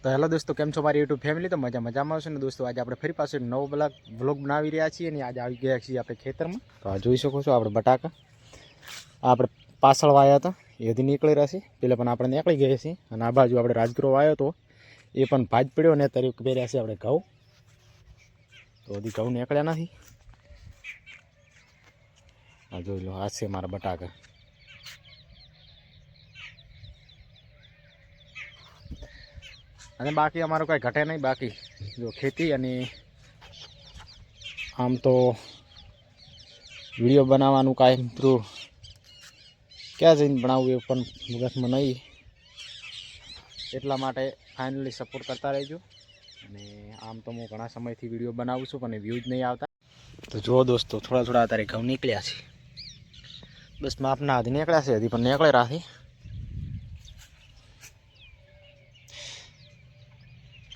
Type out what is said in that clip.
તો હેલો દોસ્તો, કેમ છો મારી યુટ્યુબ ફેમિલી? તો મજામાં હશો ને દોસ્તો? આજે આપણે ફરી પાછું નવો વ્લોગ બનાવી રહ્યા છીએ અને આજે આવી ગયા છીએ આપણે ખેતરમાં. તો આ જોઈ શકો છો આપણે બટાકા આપણે પાછળ વાયા હતા એ હજી નીકળી રહ્યા છે. પહેલાં પણ આપણે નીકળી ગયા છીએ અને આ બાજુ આપણે રાજગરો વાયો હતો એ પણ ભાજ પડ્યો અને તરીક પહેર્યા છે આપણે ઘઉં. તો હજી ઘઉં નીકળ્યા નથી. આ જોઈ લો, આ છે મારા બટાકા. અને બાકી અમારું કાંઈ ઘટે નહીં. બાકી જો ખેતી અને આમ તો વિડીયો બનાવવાનું કાંઈ પેલું ક્યાં જઈને બનાવવું એ પણ મગજમાં નહીં. એટલા માટે ફાઇનલી સપોર્ટ કરતા રહેજો. અને આમ તો હું ઘણા સમયથી વિડીયો બનાવું છું પણ વ્યૂઝ નહીં આવતા. તો જુઓ દોસ્તો, થોડા થોડા અત્યારે ઘઉં નીકળ્યા છે. બસ માપના હજી નીકળ્યા છે, હજી પણ નીકળે રાખી.